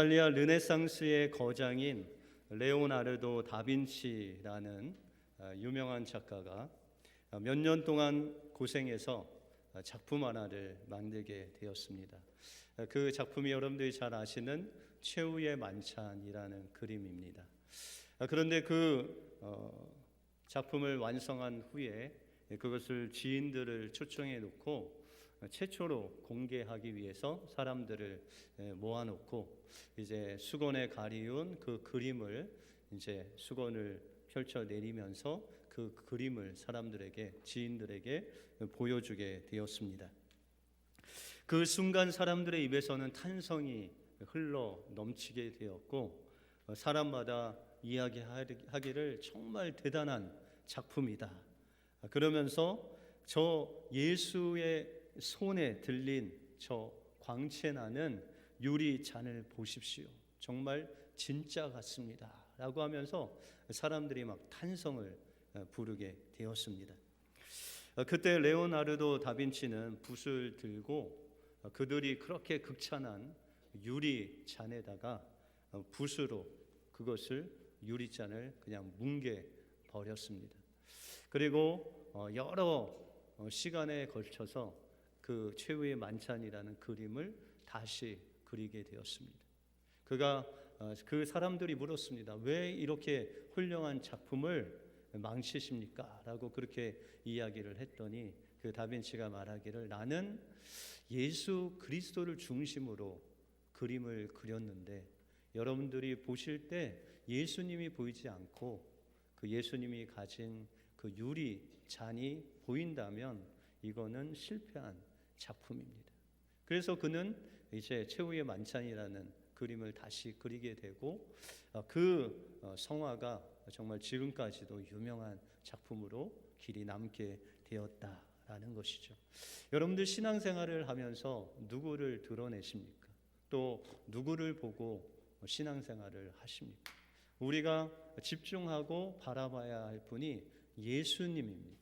이탈리아 르네상스의 거장인 레오나르도 다빈치라는 유명한 작가가 몇 년 동안 고생해서 작품 하나를 만들게 되었습니다. 그 작품이 여러분들이 잘 아시는 최후의 만찬이라는 그림입니다. 그런데 그 작품을 완성한 후에 그것을 지인들을 초청해 놓고 최초로 공개하기 위해서 사람들을 모아놓고 이제 수건에 가리운 그 그림을 이제 수건을 펼쳐 내리면서 그 그림을 사람들에게, 지인들에게 보여주게 되었습니다. 그 순간 사람들의 입에서는 탄성이 흘러 넘치게 되었고, 사람마다 이야기하기를 정말 대단한 작품이다. 그러면서 저 예수의 손에 들린 저 광채나는 유리 잔을 보십시오. 정말 진짜 같습니다. 라고 하면서 사람들이 막 탄성을 부르게 되었습니다. 그때 레오나르도 다빈치는 붓을 들고 그들이 그렇게 극찬한 유리 잔에다가 붓으로 그것을 유리잔을 그냥 뭉개 버렸습니다. 그리고 여러 시간에 걸쳐서 그 최후의 만찬이라는 그림을 다시 그리게 되었습니다. 그 사람들이 물었습니다. 왜 이렇게 훌륭한 작품을 망치십니까? 라고 그렇게 이야기를 했더니 그 다빈치가 말하기를, 나는 예수 그리스도를 중심으로 그림을 그렸는데 여러분들이 보실 때 예수님이 보이지 않고 그 예수님이 가진 그 유리 잔이 보인다면 이거는 실패한 작품입니다. 그래서 그는 이제 최후의 만찬이라는 그림을 다시 그리게 되고 그 성화가 정말 지금까지도 유명한 작품으로 길이 남게 되었다라는 것이죠. 여러분들 신앙생활을 하면서 누구를 드러내십니까? 또 누구를 보고 신앙생활을 하십니까? 우리가 집중하고 바라봐야 할 분이 예수님입니다.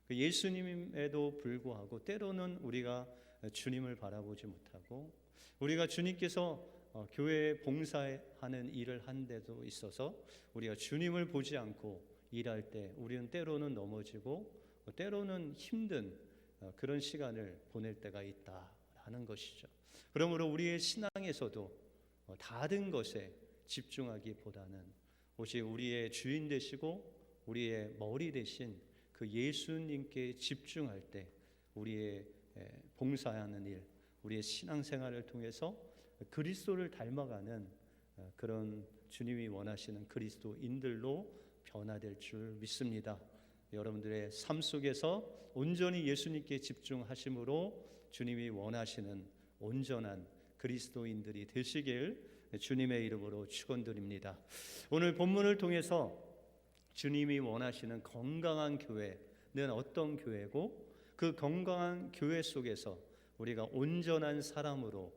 그 예수님에도 불구하고 때로는 우리가 주님을 바라보지 못하고, 우리가 주님께서 교회에 봉사하는 일을 한 데도 있어서 우리가 주님을 보지 않고 일할 때 우리는 때로는 넘어지고 때로는 힘든 그런 시간을 보낼 때가 있다라는 것이죠. 그러므로 우리의 신앙에서도 다른 것에 집중하기보다는 오직 우리의 주인 되시고 우리의 머리 되신 그 예수님께 집중할 때 우리의 봉사하는 일, 우리의 신앙생활을 통해서 그리스도를 닮아가는 그런 주님이 원하시는 그리스도인들로 변화될 줄 믿습니다. 여러분들의 삶 속에서 온전히 예수님께 집중하심으로 주님이 원하시는 온전한 그리스도인들이 되시길 주님의 이름으로 축원드립니다. 오늘 본문을 통해서 주님이 원하시는 건강한 교회는 어떤 교회고, 그 건강한 교회 속에서 우리가 온전한 사람으로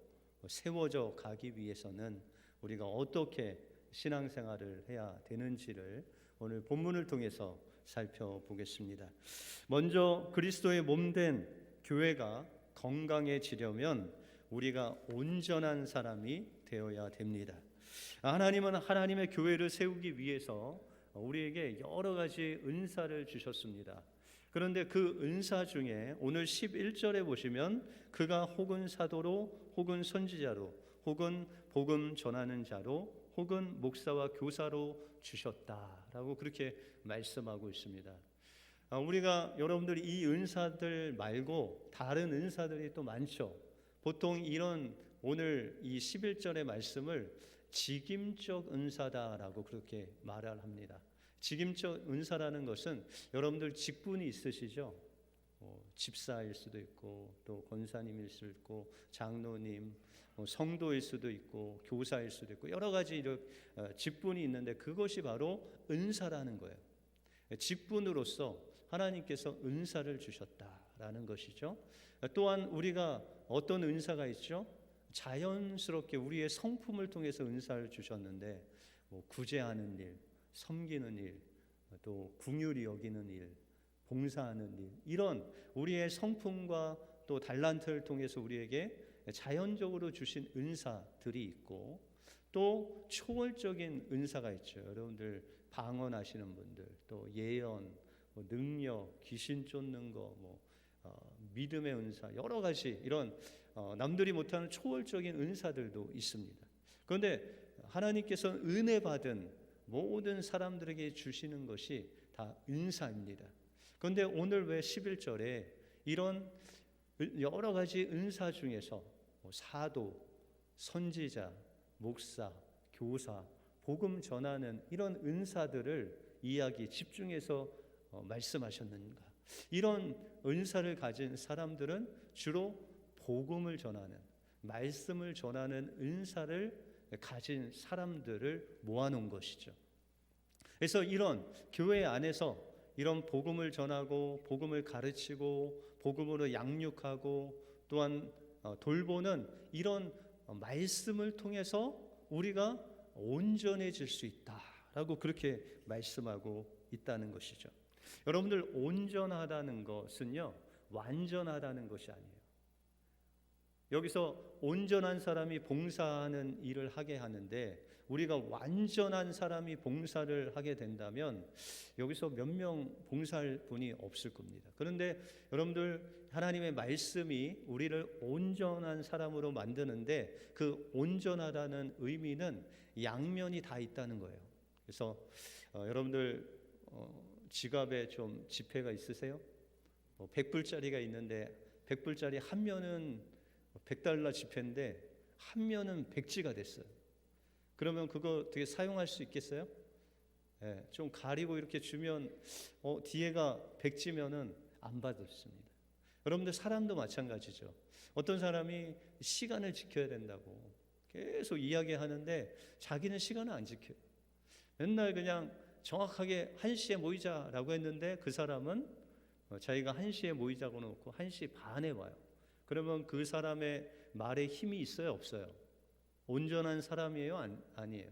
세워져 가기 위해서는 우리가 어떻게 신앙생활을 해야 되는지를 오늘 본문을 통해서 살펴보겠습니다. 먼저 그리스도의 몸된 교회가 건강해지려면 우리가 온전한 사람이 되어야 됩니다. 하나님은 하나님의 교회를 세우기 위해서 우리에게 여러 가지 은사를 주셨습니다. 그런데 그 은사 중에 오늘 11절에 보시면 그가 혹은 사도로 혹은 선지자로 혹은 복음 전하는 자로 혹은 목사와 교사로 주셨다라고 그렇게 말씀하고 있습니다. 우리가 여러분들이 이 은사들 말고 다른 은사들이 또 많죠. 보통 이런 오늘 이 11절의 말씀을 직임적 은사다라고 그렇게 말을 합니다. 직임적 은사라는 것은 여러분들 직분이 있으시죠? 집사일 수도 있고 또 권사님일 수도 있고 장로님, 성도일 수도 있고 교사일 수도 있고 여러 가지 직분이 있는데 그것이 바로 은사라는 거예요. 직분으로서 하나님께서 은사를 주셨다라는 것이죠. 또한 우리가 어떤 은사가 있죠? 자연스럽게 우리의 성품을 통해서 은사를 주셨는데 구제하는 일, 섬기는 일, 또 긍휼히 여기는 일, 봉사하는 일, 이런 우리의 성품과 또 달란트를 통해서 우리에게 자연적으로 주신 은사들이 있고 또 초월적인 은사가 있죠. 여러분들 방언하시는 분들, 또 예언, 능력, 귀신 쫓는 거, 믿음의 은사, 여러 가지 이런 남들이 못하는 초월적인 은사들도 있습니다. 그런데 하나님께서는 은혜 받은 모든 사람들에게 주시는 것이 다 은사입니다. 그런데 오늘 왜 11절에 이런 여러 가지 은사 중에서 사도, 선지자, 목사, 교사, 복음 전하는 이런 은사들을 집중해서 말씀하셨는가? 이런 은사를 가진 사람들은 주로 복음을 전하는, 말씀을 전하는 은사를 가진 사람들을 모아놓은 것이죠. 그래서 이런 교회 안에서 이런 복음을 전하고 복음을 가르치고 복음으로 양육하고 또한 돌보는 이런 말씀을 통해서 우리가 온전해질 수 있다라고 그렇게 말씀하고 있다는 것이죠. 여러분들, 온전하다는 것은요, 완전하다는 것이 아니에요. 여기서 온전한 사람이 봉사하는 일을 하게 하는데 우리가 완전한 사람이 봉사를 하게 된다면 여기서 몇 명 봉사할 분이 없을 겁니다. 그런데 여러분들, 하나님의 말씀이 우리를 온전한 사람으로 만드는데 그 온전하다는 의미는 양면이 다 있다는 거예요. 그래서 여러분들 지갑에 좀 지폐가 있으세요? 100불짜리가 있는데 100불짜리 한 면은 $100 지폐인데 한 면은 백지가 됐어요. 그러면 그거 되게 사용할 수 있겠어요? 네, 좀 가리고 이렇게 주면 뒤에가 백지면은 안 받습니다. 여러분들, 사람도 마찬가지죠. 어떤 사람이 시간을 지켜야 된다고 계속 이야기하는데 자기는 시간을 안 지켜요. 맨날 그냥 정확하게 1시에 모이자라고 했는데 그 사람은 자기가 1시에 모이자고 놓고 1시 반에 와요. 그러면 그 사람의 말에 힘이 있어요, 없어요? 온전한 사람이에요, 아니에요?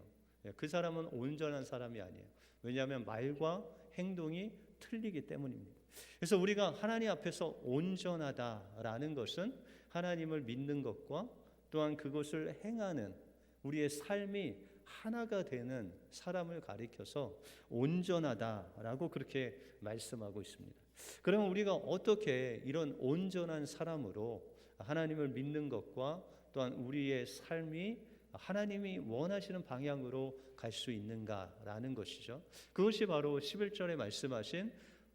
그 사람은 온전한 사람이 아니에요. 왜냐하면 말과 행동이 틀리기 때문입니다. 그래서 우리가 하나님 앞에서 온전하다라는 것은 하나님을 믿는 것과 또한 그것을 행하는 우리의 삶이 하나가 되는 사람을 가리켜서 온전하다라고 그렇게 말씀하고 있습니다. 그러면 우리가 어떻게 이런 온전한 사람으로 하나님을 믿는 것과 또한 우리의 삶이 하나님이 원하시는 방향으로 갈 수 있는가라는 것이죠. 그것이 바로 11절에 말씀하신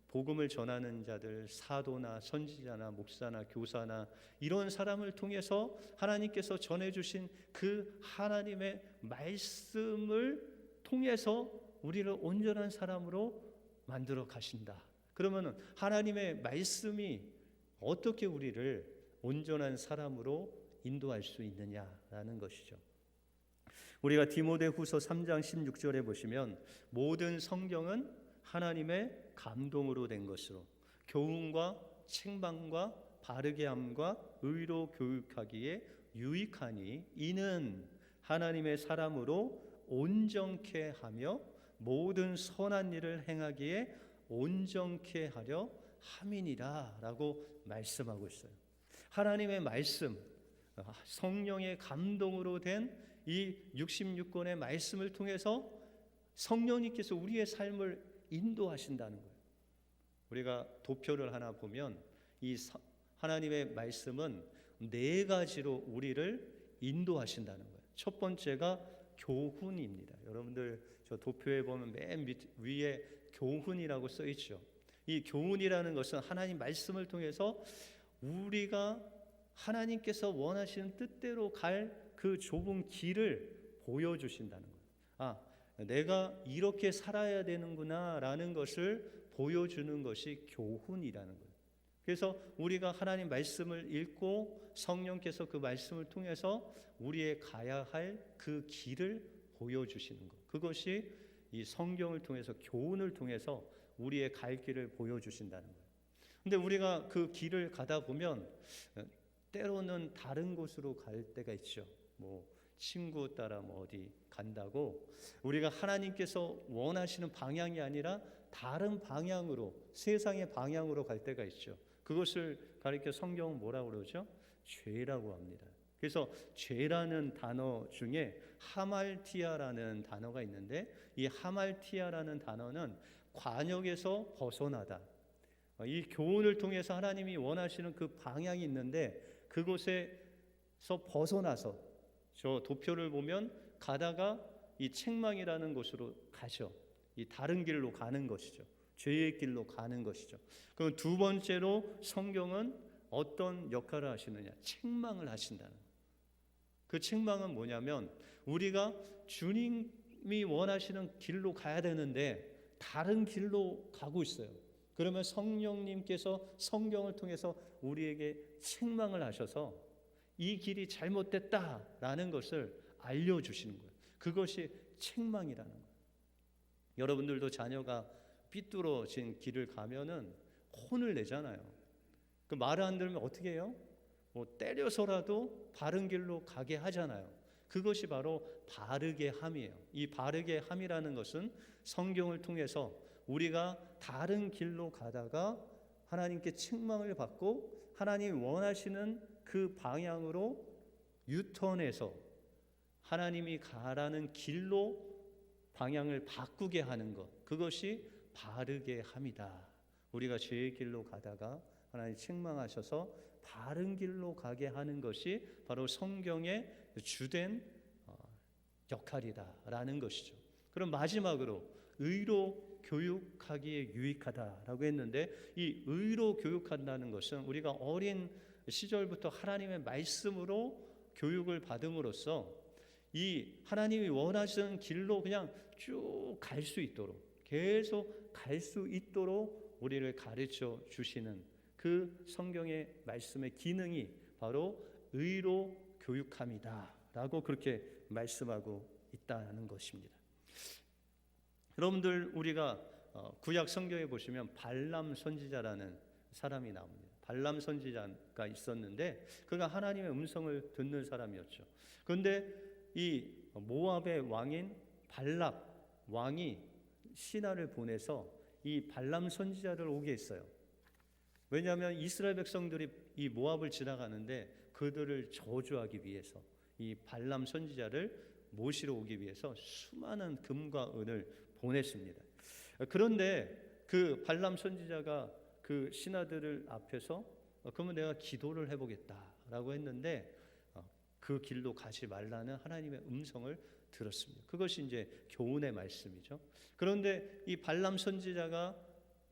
복음을 전하는 자들, 사도나 선지자나 목사나 교사나 이런 사람을 통해서 하나님께서 전해주신 그 하나님의 말씀을 통해서 우리를 온전한 사람으로 만들어 가신다. 그러면 하나님의 말씀이 어떻게 우리를 온전한 사람으로 인도할 수 있느냐라는 것이죠. 우리가 디모데후서 3장 16절에 보시면 모든 성경은 하나님의 감동으로 된 것으로 교훈과 책망과 바르게 함과 의로 교육하기에 유익하니 이는 하나님의 사람으로 온전케 하며 모든 선한 일을 행하기에 온전케 하려 함이니라 라고 말씀하고 있어요. 하나님의 말씀, 성령의 감동으로 된 이 66권의 말씀을 통해서 성령님께서 우리의 삶을 인도하신다는 거예요. 우리가 도표를 하나 보면 이 하나님의 말씀은 4가지로 우리를 인도하신다는 거예요. 첫 번째가 교훈입니다. 여러분들 저 도표에 보면 맨 위에 교훈이라고 써 있죠. 이 교훈이라는 것은 하나님 말씀을 통해서 우리가 하나님께서 원하시는 뜻대로 갈 그 좁은 길을 보여주신다는 거예요. 내가 이렇게 살아야 되는구나 라는 것을 보여주는 것이 교훈이라는 거예요. 그래서 우리가 하나님 말씀을 읽고 성령께서 그 말씀을 통해서 우리의 가야 할 그 길을 보여주시는 것, 그것이 이 성경을 통해서, 교훈을 통해서 우리의 갈 길을 보여주신다는 거예요. 근데 우리가 그 길을 가다 보면 때로는 다른 곳으로 갈 때가 있죠. 친구 따라 어디 간다고 우리가 하나님께서 원하시는 방향이 아니라 다른 방향으로, 세상의 방향으로 갈 때가 있죠. 그것을 가리켜 성경은 뭐라고 그러죠? 죄라고 합니다. 그래서 죄라는 단어 중에 하말티아라는 단어가 있는데, 이 하말티아라는 단어는 관역에서 벗어나다. 이 교훈을 통해서 하나님이 원하시는 그 방향이 있는데 그곳에서 벗어나서, 저 도표를 보면 가다가 이 책망이라는 곳으로 가죠. 이 다른 길로 가는 것이죠. 죄의 길로 가는 것이죠. 그럼 두 번째로 성경은 어떤 역할을 하시느냐? 책망을 하신다는 거예요. 그 책망은 뭐냐면, 우리가 주님이 원하시는 길로 가야 되는데 다른 길로 가고 있어요. 그러면 성령님께서 성경을 통해서 우리에게 책망을 하셔서 이 길이 잘못됐다라는 것을 알려주시는 거예요. 그것이 책망이라는 거예요. 여러분들도 자녀가 삐뚤어진 길을 가면은 혼을 내잖아요. 그 말을 안 들으면 어떻게 해요? 뭐 때려서라도 바른 길로 가게 하잖아요. 그것이 바로 바르게 함이에요. 이 바르게 함이라는 것은 성경을 통해서 우리가 다른 길로 가다가 하나님께 책망을 받고 하나님이 원하시는 그 방향으로 유턴해서 하나님이 가라는 길로 방향을 바꾸게 하는 것, 그것이 바르게 함이다. 우리가 죄의 길로 가다가 하나님 책망하셔서 바른 길로 가게 하는 것이 바로 성경의 주된 역할이다라는 것이죠. 그럼 마지막으로 의로 교육하기에 유익하다라고 했는데, 이 의로 교육한다는 것은 우리가 어린 시절부터 하나님의 말씀으로 교육을 받음으로써 이 하나님이 원하시는 길로 그냥 쭉 갈 수 있도록, 계속 갈 수 있도록 우리를 가르쳐 주시는 그 성경의 말씀의 기능이 바로 의로 교육함이다 라고 그렇게 말씀하고 있다는 것입니다. 여러분들, 우리가 구약 성경에 보시면 발람 선지자라는 사람이 나옵니다. 발람 선지자가 있었는데 그가 하나님의 음성을 듣는 사람이었죠. 그런데 이 모압의 왕인 발락 왕이 신하를 보내서 이 발람 선지자를 오게 했어요. 왜냐하면 이스라엘 백성들이 이 모압을 지나가는데 그들을 저주하기 위해서 이 발람 선지자를 모시러 오기 위해서 수많은 금과 은을 보냈습니다. 그런데 그 발람 선지자가 그 신하들을 앞에서 그러면 내가 기도를 해보겠다라고 했는데 그 길로 가지 말라는 하나님의 음성을 들었습니다. 그것이 이제 교훈의 말씀이죠. 그런데 이 발람 선지자가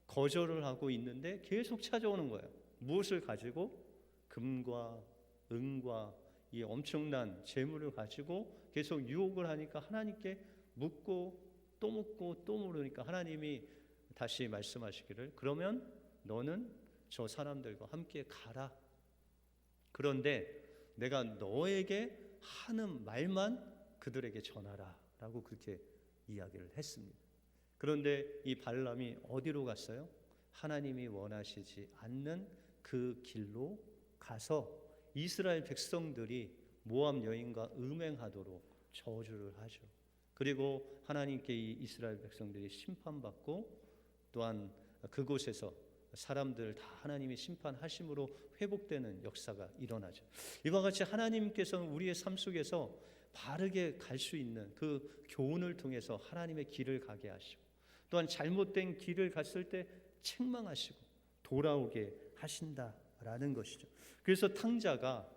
거절을 하고 있는데 계속 찾아오는 거예요. 무엇을 가지고? 금과 은과 이 엄청난 재물을 가지고 계속 유혹을 하니까 하나님께 묻고 또 묻고 또 물으니까 하나님이 다시 말씀하시기를, 그러면 너는 저 사람들과 함께 가라. 그런데 내가 너에게 하는 말만 그들에게 전하라 라고 그렇게 이야기를 했습니다. 그런데 이 발람이 어디로 갔어요? 하나님이 원하시지 않는 그 길로 가서 이스라엘 백성들이 모압 여인과 음행하도록 저주를 하죠. 그리고 하나님께 이 이스라엘 백성들이 심판받고 또한 그곳에서 사람들 다 하나님이 심판하심으로 회복되는 역사가 일어나죠. 이와 같이 하나님께서는 우리의 삶 속에서 바르게 갈 수 있는 그 교훈을 통해서 하나님의 길을 가게 하시고, 또한 잘못된 길을 갔을 때 책망하시고 돌아오게 하신다라는 것이죠. 그래서 탕자가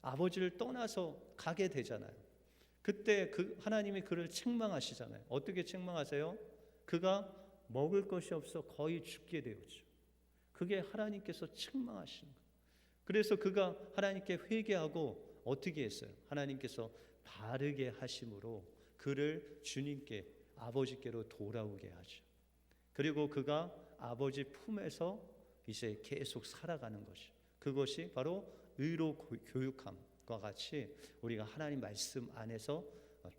아버지를 떠나서 가게 되잖아요. 그때 그 하나님이 그를 책망하시잖아요. 어떻게 책망하세요? 그가 먹을 것이 없어 거의 죽게 되었죠. 그게 하나님께서 책망하시는 거예요. 그래서 그가 하나님께 회개하고 어떻게 했어요? 하나님께서 바르게 하심으로 그를 주님께, 아버지께로 돌아오게 하죠. 그리고 그가 아버지 품에서 이제 계속 살아가는 것이, 그것이 바로 의로 교육함과 같이 우리가 하나님 말씀 안에서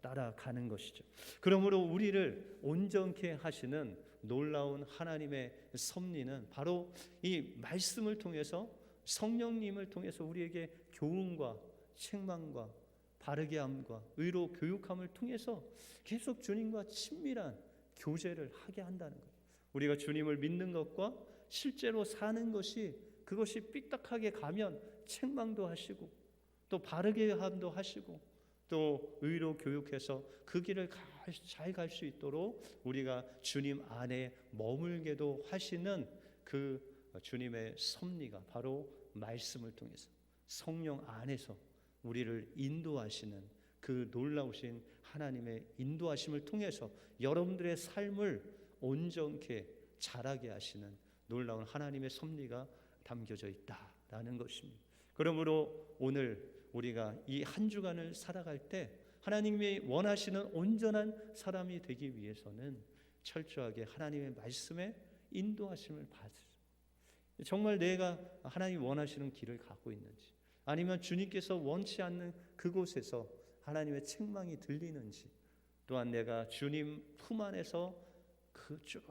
따라가는 것이죠. 그러므로 우리를 온전케 하시는 놀라운 하나님의 섭리는 바로 이 말씀을 통해서, 성령님을 통해서 우리에게 교훈과 책망과 바르게 함과 의로 교육함을 통해서 계속 주님과 친밀한 교제를 하게 한다는 거예요. 우리가 주님을 믿는 것과 실제로 사는 것이, 그것이 삐딱하게 가면 책망도 하시고 또 바르게 함도 하시고 또 의로 교육해서 그 길을 잘 갈 수 있도록 우리가 주님 안에 머물게도 하시는 그 주님의 섭리가 바로 말씀을 통해서 성령 안에서 우리를 인도하시는 그 놀라우신 하나님의 인도하심을 통해서 여러분들의 삶을 온전케 자라게 하시는 놀라운 하나님의 섭리가 담겨져 있다라는 것입니다. 그러므로 오늘 우리가 이 한 주간을 살아갈 때 하나님이 원하시는 온전한 사람이 되기 위해서는 철저하게 하나님의 말씀에 인도하심을 받으세요. 정말 내가 하나님이 원하시는 길을 가고 있는지, 아니면 주님께서 원치 않는 그곳에서 하나님의 책망이 들리는지, 또한 내가 주님 품 안에서 쭉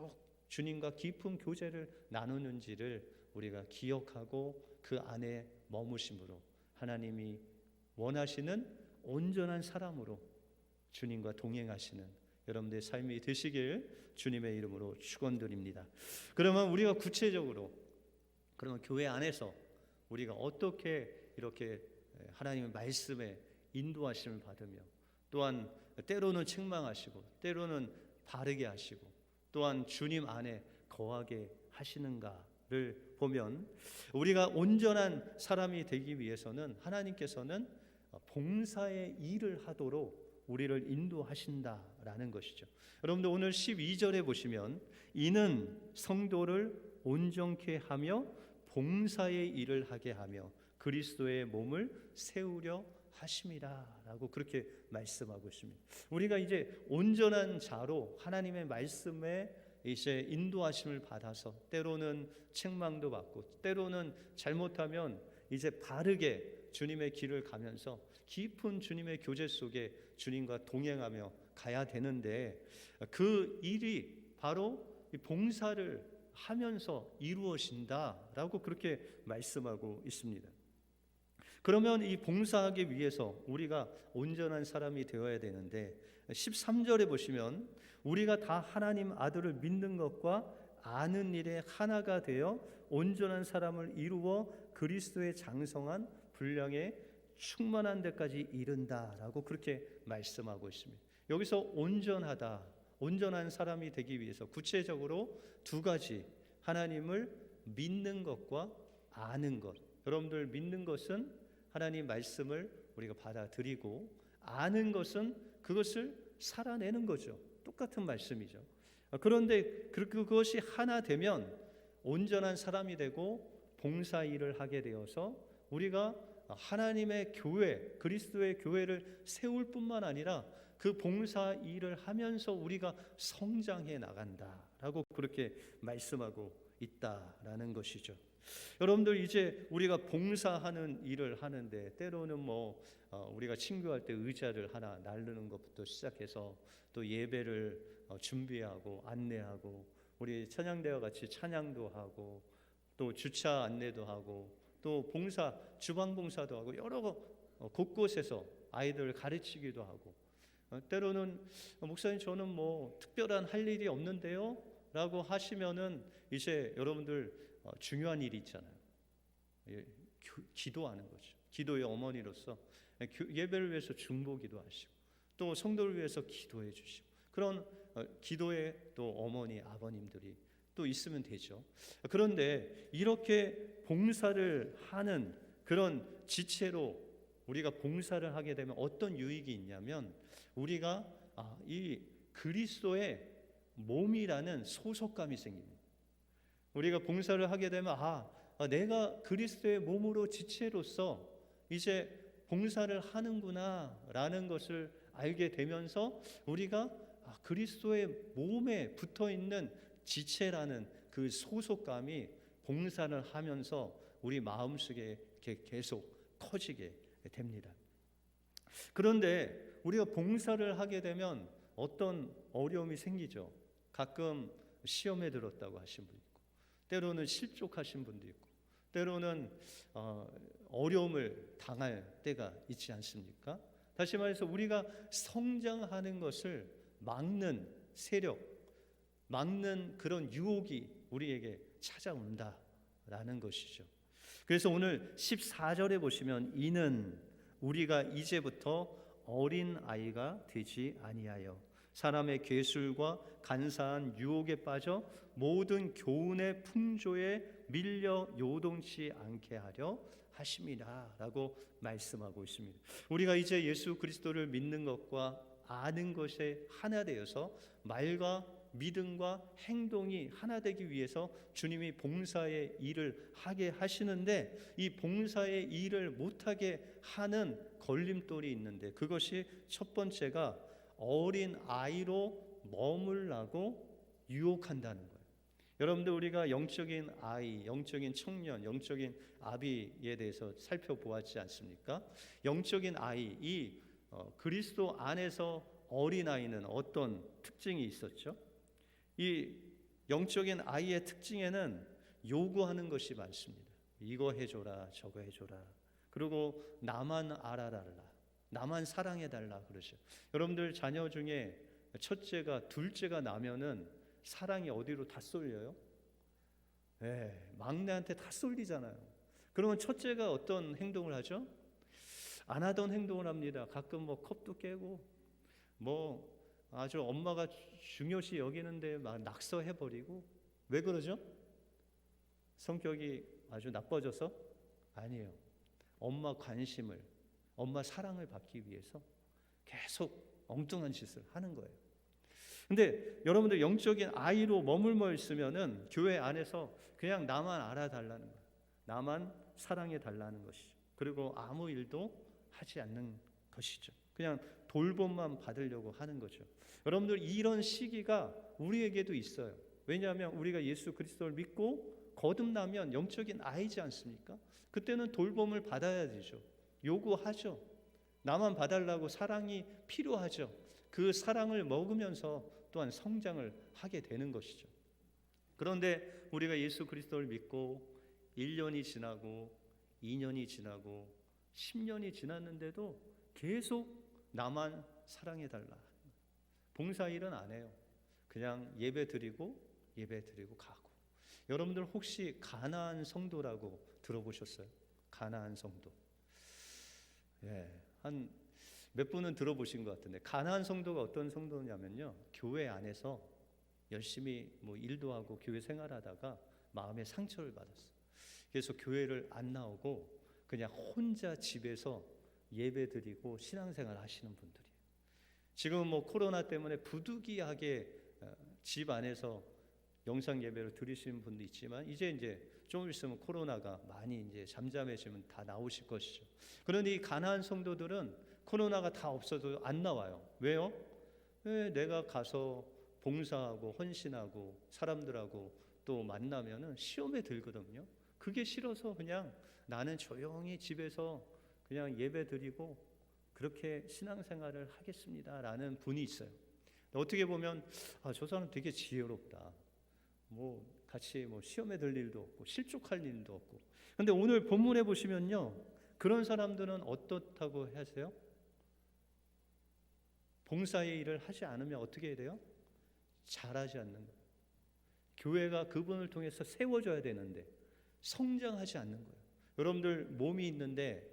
주님과 깊은 교제를 나누는지를 우리가 기억하고 그 안에 머무심으로 하나님이 원하시는 온전한 사람으로 주님과 동행하시는 여러분들의 삶이 되시길 주님의 이름으로 축원드립니다. 그러면 우리가 구체적으로 그러면 교회 안에서 우리가 어떻게 이렇게 하나님의 말씀에 인도하심을 받으며 또한 때로는 책망하시고 때로는 바르게 하시고 또한 주님 안에 거하게 하시는가를 보면 우리가 온전한 사람이 되기 위해서는 하나님께서는 봉사의 일을 하도록 우리를 인도하신다라는 것이죠. 여러분들 오늘 12절에 보시면 이는 성도를 온전케 하며 봉사의 일을 하게 하며 그리스도의 몸을 세우려 하심이라 라고 그렇게 말씀하고 있습니다. 우리가 이제 온전한 자로 하나님의 말씀에 이제 인도하심을 받아서 때로는 책망도 받고 때로는 잘못하면 이제 바르게 주님의 길을 가면서 깊은 주님의 교제 속에 주님과 동행하며 가야 되는데 그 일이 바로 봉사를 하면서 이루어진다라고 그렇게 말씀하고 있습니다. 그러면 이 봉사하기 위해서 우리가 온전한 사람이 되어야 되는데 13절에 보시면 우리가 다 하나님 아들을 믿는 것과 아는 일에 하나가 되어 온전한 사람을 이루어 그리스도의 장성한 분량에 충만한 데까지 이른다라고 그렇게 말씀하고 있습니다. 여기서 온전하다, 온전한 사람이 되기 위해서 구체적으로 두 가지, 하나님을 믿는 것과 아는 것. 여러분들 믿는 것은 하나님 말씀을 우리가 받아들이고 아는 것은 그것을 살아내는 거죠. 똑같은 말씀이죠. 그런데 그것이 하나 되면 온전한 사람이 되고 봉사 일을 하게 되어서 우리가 하나님의 교회, 그리스도의 교회를 세울 뿐만 아니라 그 봉사 일을 하면서 우리가 성장해 나간다라고 그렇게 말씀하고 있다라는 것이죠. 여러분들 이제 우리가 봉사하는 일을 하는데 때로는 우리가 친교할 때 의자를 하나 나르는 것부터 시작해서 또 예배를 준비하고 안내하고 우리 찬양대와 같이 찬양도 하고 또 주차 안내도 하고 또 봉사 주방 봉사도 하고 여러 곳곳에서 아이들을 가르치기도 하고 때로는 목사님 저는 특별한 할 일이 없는데요 라고 하시면은 이제 여러분들 중요한 일이 있잖아요. 기도하는 거죠. 기도의 어머니로서 예배를 위해서 중보기도 하시고 또 성도를 위해서 기도해 주시고 그런 기도의 또 어머니 아버님들이 또 있으면 되죠. 그런데 이렇게 봉사를 하는 그런 지체로 우리가 봉사를 하게 되면 어떤 유익이 있냐면 우리가 이 그리스도의 몸이라는 소속감이 생깁니다. 우리가 봉사를 하게 되면 내가 그리스도의 몸으로 지체로서 이제 봉사를 하는구나 라는 것을 알게 되면서 우리가 그리스도의 몸에 붙어있는 지체라는 그 소속감이 봉사를 하면서 우리 마음속에 계속 커지게 됩니다. 그런데 우리가 봉사를 하게 되면 어떤 어려움이 생기죠. 가끔 시험에 들었다고 하신 분 있고 때로는 실족하신 분도 있고 때로는 어려움을 당할 때가 있지 않습니까? 다시 말해서 우리가 성장하는 것을 막는 세력, 막는 그런 유혹이 우리에게 찾아온다라는 것이죠. 그래서 오늘 14절에 보시면 이는 우리가 이제부터 어린 아이가 되지 아니하여 사람의 괴술과 간사한 유혹에 빠져 모든 교훈의 풍조에 밀려 요동치 않게 하려 하심이라라고 말씀하고 있습니다. 우리가 이제 예수 그리스도를 믿는 것과 아는 것에 하나 되어서 말과 믿음과 행동이 하나 되기 위해서 주님이 봉사의 일을 하게 하시는데, 이 봉사의 일을 못하게 하는 걸림돌이 있는데, 그것이 첫 번째가 어린 아이로 머물라고 유혹한다는 거예요. 여러분들, 우리가 영적인 아이, 영적인 청년, 영적인 아비에 대해서 살펴보았지 않습니까? 영적인 아이, 이 그리스도 안에서 어린 아이는 어떤 특징이 있었죠? 이 영적인 아이의 특징에는 요구하는 것이 많습니다. 이거 해줘라, 저거 해줘라. 그리고 나만 알아달라, 나만 사랑해달라 그러죠. 여러분들 자녀 중에 첫째가, 둘째가 나면은 사랑이 어디로 다 쏠려요? 네, 막내한테 다 쏠리잖아요. 그러면 첫째가 어떤 행동을 하죠? 안 하던 행동을 합니다. 가끔 뭐 컵도 깨고, 뭐 아주 엄마가 중요시 여기는데 막 낙서해버리고. 왜 그러죠? 성격이 아주 나빠져서? 아니에요. 엄마 관심을, 엄마 사랑을 받기 위해서 계속 엉뚱한 짓을 하는 거예요. 근데 여러분들 영적인 아이로 머물러 있으면은 교회 안에서 그냥 나만 알아달라는 거예요. 나만 사랑해 달라는 것이죠. 그리고 아무 일도 하지 않는 것이죠. 그냥 돌봄만 받으려고 하는 거죠. 여러분들, 이런 시기가 우리에게도 있어요. 왜냐하면 우리가 예수 그리스도를 믿고 거듭나면 영적인 아이지 않습니까? 그때는 돌봄을 받아야 되죠. 요구하죠. 나만 봐달라고 사랑이 필요하죠. 그 사랑을 먹으면서 또한 성장을 하게 되는 것이죠. 그런데 우리가 예수 그리스도를 믿고 1년이 지나고 2년이 지나고 10년이 지났는데도 계속 나만 사랑해달라, 봉사일은 안 해요. 그냥 예배 드리고 가고. 여러분들 혹시 가나안 성도라고 들어보셨어요? 가나안 성도. 예, 한 몇 분은 들어보신 것 같은데, 가나안 성도가 어떤 성도냐면요, 교회 안에서 열심히 뭐 일도 하고 교회 생활하다가 마음에 상처를 받았어요. 그래서 교회를 안 나오고 그냥 혼자 집에서 예배 드리고 신앙생활 하시는 분들이에요. 지금은 뭐 코로나 때문에 부득이하게 집 안에서 영상 예배를 드리시는 분도 있지만, 이제 좀 있으면 코로나가 많이 이제 잠잠해지면 다 나오실 것이죠. 그런데 이 가나안 성도들은 코로나가 다 없어도 안 나와요. 왜요? 왜? 내가 가서 봉사하고 헌신하고 사람들하고 또 만나면은 시험에 들거든요. 그게 싫어서 그냥 나는 조용히 집에서 그냥 예배 드리고 그렇게 신앙생활을 하겠습니다라는 분이 있어요. 어떻게 보면 저 사람 되게 지혜롭다. 뭐 같이 뭐 시험에 들 일도 없고 실족할 일도 없고. 근데 오늘 본문에 보시면요, 그런 사람들은 어떻다고 하세요? 봉사의 일을 하지 않으면 어떻게 해야 돼요? 잘하지 않는 거예요. 교회가 그분을 통해서 세워져야 되는데 성장하지 않는 거예요. 여러분들 몸이 있는데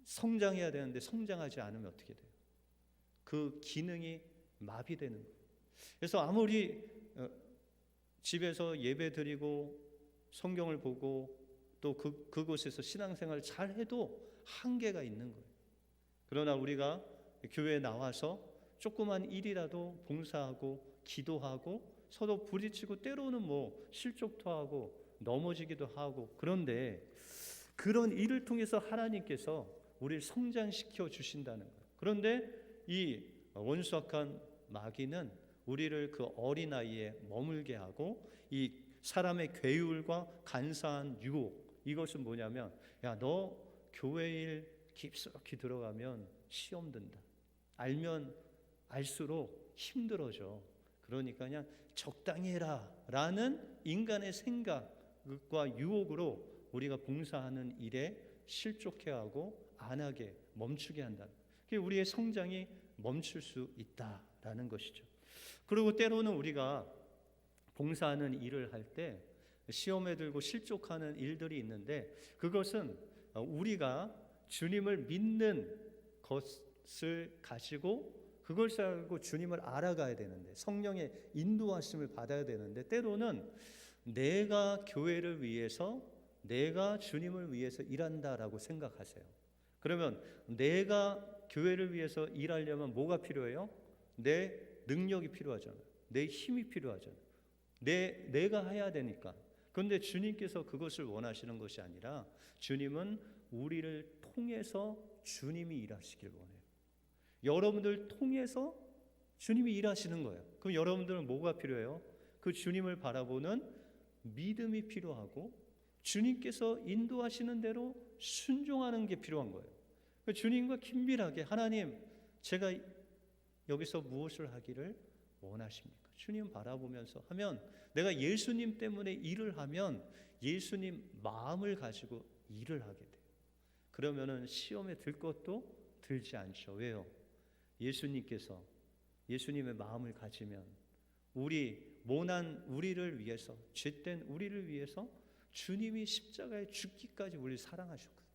성장해야 되는데 성장하지 않으면 어떻게 돼요? 그 기능이 마비되는 거예요. 그래서 아무리 집에서 예배 드리고 성경을 보고 또 그곳에서 신앙생활을 잘 해도 한계가 있는 거예요. 그러나 우리가 교회에 나와서 조그만 일이라도 봉사하고 기도하고 서로 부딪히고 때로는 뭐 실족도 하고 넘어지기도 하고, 그런데 그런 일을 통해서 하나님께서 우리를 성장시켜 주신다는 거예요. 그런데 이 원수악한 마귀는 우리를 그 어린아이에 머물게 하고, 이 사람의 괴율과 간사한 유혹, 이것은 뭐냐면, 야, 너 교회 일 깊숙이 들어가면 시험 든다. 알면 알수록 힘들어져. 그러니까 그냥 적당히 해라 라는 인간의 생각과 유혹으로 우리가 봉사하는 일에 실족해 하고 안 하게 멈추게 한다. 그게 우리의 성장이 멈출 수 있다라는 것이죠. 그리고 때로는 우리가 봉사하는 일을 할 때 시험에 들고 실족하는 일들이 있는데, 그것은 우리가 주님을 믿는 것을 가지고 그걸 알고 주님을 알아가야 되는데, 성령의 인도하심을 받아야 되는데, 때로는 내가 교회를 위해서, 내가 주님을 위해서 일한다라고 생각하세요. 그러면 내가 교회를 위해서 일하려면 뭐가 필요해요? 내 능력이 필요하잖아요. 내 힘이 필요하잖아요. 내가 해야 되니까. 그런데 주님께서 그것을 원하시는 것이 아니라 주님은 우리를 통해서 주님이 일하시길 원해요. 여러분들 통해서 주님이 일하시는 거예요. 그럼 여러분들은 뭐가 필요해요? 그 주님을 바라보는 믿음이 필요하고 주님께서 인도하시는 대로 순종하는 게 필요한 거예요. 주님과 긴밀하게, 하나님, 제가 여기서 무엇을 하기를 원하십니까? 주님 바라보면서 하면, 내가 예수님 때문에 일을 하면 예수님 마음을 가지고 일을 하게 돼요. 그러면은 시험에 들 것도 들지 않죠. 왜요? 예수님께서, 예수님의 마음을 가지면 우리 모난 우리를 위해서, 죄된 우리를 위해서 주님이 십자가에 죽기까지 우리를 사랑하셨거든요.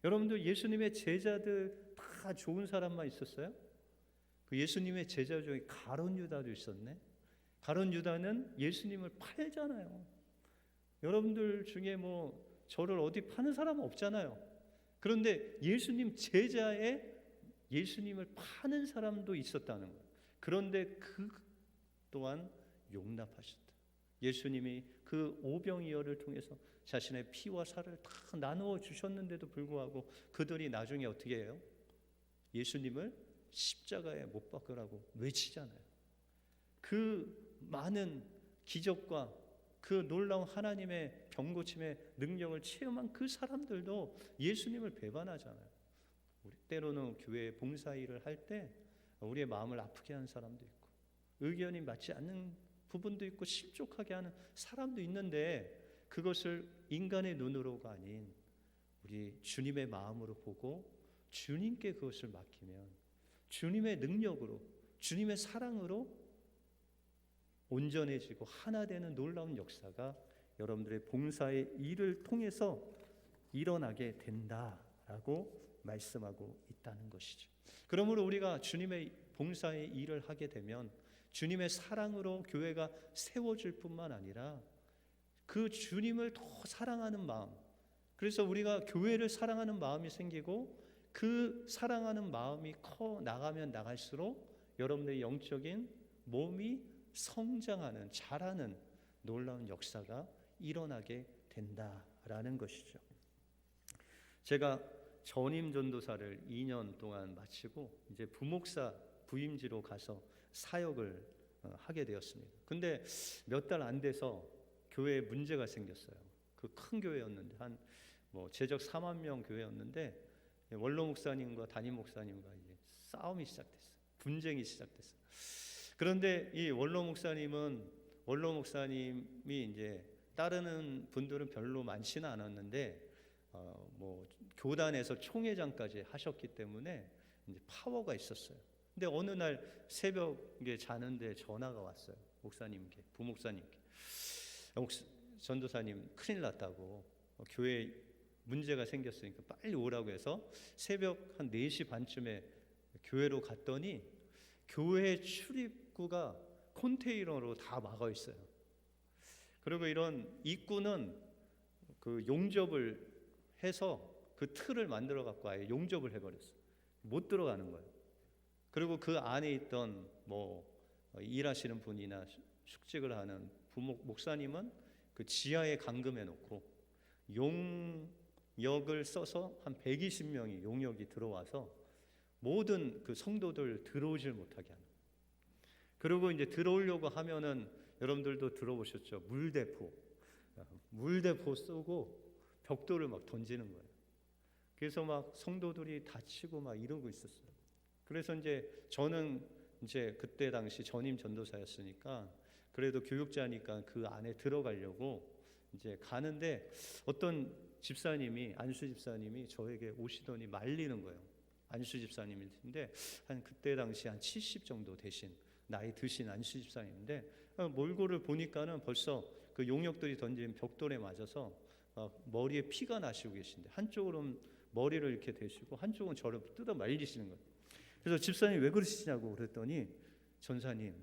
여러분들, 예수님의 제자들 다 좋은 사람만 있었어요? 그 예수님의 제자 중에 가룟 유다도 있었네. 가룟 유다는 예수님을 팔잖아요. 여러분들 중에 뭐 저를 어디 파는 사람은 없잖아요. 그런데 예수님 제자에 예수님을 파는 사람도 있었다는 거예요. 그런데 그 또한 용납하셨다. 예수님이 그 오병이어를 통해서 자신의 피와 살을 다 나누어 주셨는데도 불구하고 그들이 나중에 어떻게 해요? 예수님을 십자가에 못 박으라고 외치잖아요. 그 많은 기적과 그 놀라운 하나님의 병고침의 능력을 체험한 그 사람들도 예수님을 배반하잖아요. 우리 때로는 교회 봉사일을 할 때 우리의 마음을 아프게 하는 사람도 있고, 의견이 맞지 않는 부분도 있고, 실족하게 하는 사람도 있는데, 그것을 인간의 눈으로가 아닌 우리 주님의 마음으로 보고 주님께 그것을 맡기면 주님의 능력으로, 주님의 사랑으로 온전해지고 하나 되는 놀라운 역사가 여러분들의 봉사의 일을 통해서 일어나게 된다라고 말씀하고 있다는 것이죠. 그러므로 우리가 주님의 봉사의 일을 하게 되면 주님의 사랑으로 교회가 세워질 뿐만 아니라 그 주님을 더 사랑하는 마음, 그래서 우리가 교회를 사랑하는 마음이 생기고, 그 사랑하는 마음이 커 나가면 나갈수록 여러분들의 영적인 몸이 성장하는, 자라는 놀라운 역사가 일어나게 된다라는 것이죠. 제가 전임 전도사를 2년 동안 마치고 이제 부목사 부임지로 가서 사역을 하게 되었습니다. 근데 몇 달 안 돼서 교회에 문제가 생겼어요. 그 큰 교회였는데 제적 4만 명 교회였는데 원로 목사님과 담임 목사님과 이제 싸움이 시작됐어요. 분쟁이 시작됐어요. 그런데 이 원로 목사님이 이제 따르는 분들은 별로 많지는 않았는데 교단에서 총회장까지 하셨기 때문에 이제 파워가 있었어요. 근데 어느 날 새벽에 자는데 전화가 왔어요. 목사님께, 부목사님께. 전도사님 큰일 났다고, 교회에 문제가 생겼으니까 빨리 오라고 해서 새벽 한 4시 반쯤에 교회로 갔더니 교회 출입구가 컨테이너로 다 막아 있어요. 그리고 이런 입구는 그 용접을 해서 그 틀을 만들어 갖고 아예 용접을 해버렸어요. 못 들어가는 거예요. 그리고 그 안에 있던 일하시는 분이나 숙직을 하는 목사님은 그 지하에 감금해 놓고 용역을 써서 한 120명이 용역이 들어와서 모든 그 성도들 들어오질 못하게 하는. 그리고 이제 들어오려고 하면은 여러분들도 들어보셨죠? 물대포 쏘고 벽돌을 막 던지는 거예요. 그래서 막 성도들이 다치고 막 이러고 있었어요. 그래서 이제 저는 이제 그때 당시 전임 전도사였으니까 그래도 교육자니까 그 안에 들어가려고 이제 가는데 어떤 집사님이, 안수 집사님이 저에게 오시더니 말리는 거예요. 안수 집사님인데 그때 당시 한 70 정도 되신, 나이 드신 안수 집사님인데 몰골을 보니까는 벌써 그 용역들이 던진 벽돌에 맞아서 머리에 피가 나시고 계신데, 한쪽으로는 머리를 이렇게 대시고 한쪽은 저를 뜯어 말리시는 거예요. 그래서 집사님 왜 그러시냐고 그랬더니 전사님,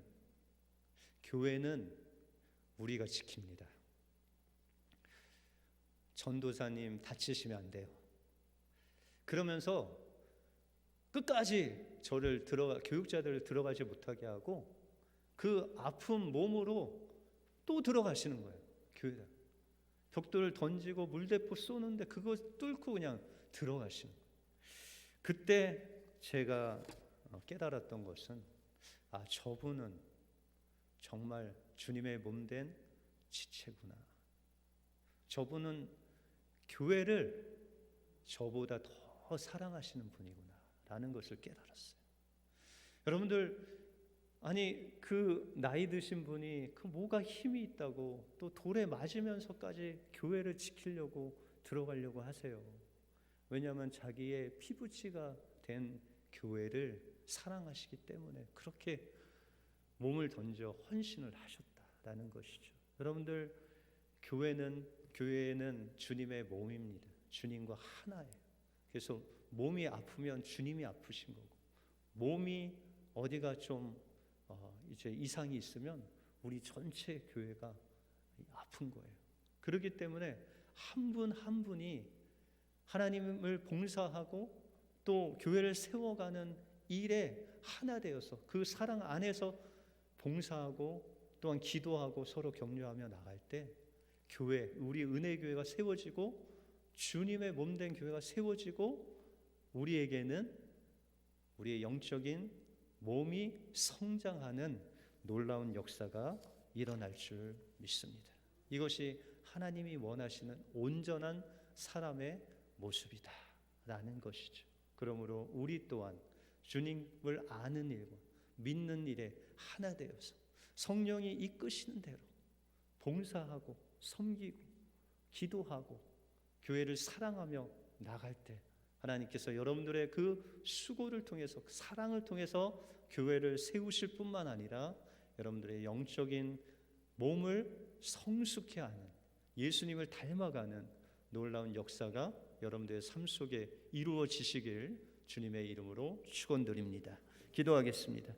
교회는 우리가 지킵니다. 전도사님 다치시면 안 돼요. 그러면서 끝까지 저를 교육자들을 들어가지 못하게 하고 그 아픈 몸으로 또 들어가시는 거예요. 교회다. 벽돌을 던지고 물대포 쏘는데 그거 뚫고 그냥 들어가시는 거예요. 그때 제가 깨달았던 것은 저분은 정말 주님의 몸된 지체구나. 저분은 교회를 저보다 더 사랑하시는 분이구나 라는 것을 깨달았어요. 여러분들, 그 나이 드신 분이 그 뭐가 힘이 있다고 또 돌에 맞으면서까지 교회를 지키려고 들어가려고 하세요. 왜냐하면 자기의 피부치가 된 교회를 사랑하시기 때문에 그렇게 몸을 던져 헌신을 하셨다라는 것이죠. 여러분들, 교회는 주님의 몸입니다. 주님과 하나예요. 그래서 몸이 아프면 주님이 아프신 거고, 몸이 어디가 좀 이제 이상이 있으면 우리 전체 교회가 아픈 거예요. 그렇기 때문에 한 분 한 분이 하나님을 봉사하고 또 교회를 세워가는 일에 하나 되어서 그 사랑 안에서 봉사하고 또한 기도하고 서로 격려하며 나갈 때 교회, 우리 은혜교회가 세워지고 주님의 몸된 교회가 세워지고 우리에게는 우리의 영적인 몸이 성장하는 놀라운 역사가 일어날 줄 믿습니다. 이것이 하나님이 원하시는 온전한 사람의 모습이다 라는 것이죠. 그러므로 우리 또한 주님을 아는 일과 믿는 일에 하나 되어서 성령이 이끄시는 대로 봉사하고 섬기고 기도하고 교회를 사랑하며 나갈 때 하나님께서 여러분들의 그 수고를 통해서, 그 사랑을 통해서 교회를 세우실 뿐만 아니라 여러분들의 영적인 몸을 성숙케 하는, 예수님을 닮아가는 놀라운 역사가 여러분들의 삶 속에 이루어지시길 주님의 이름으로 축원드립니다. 기도하겠습니다.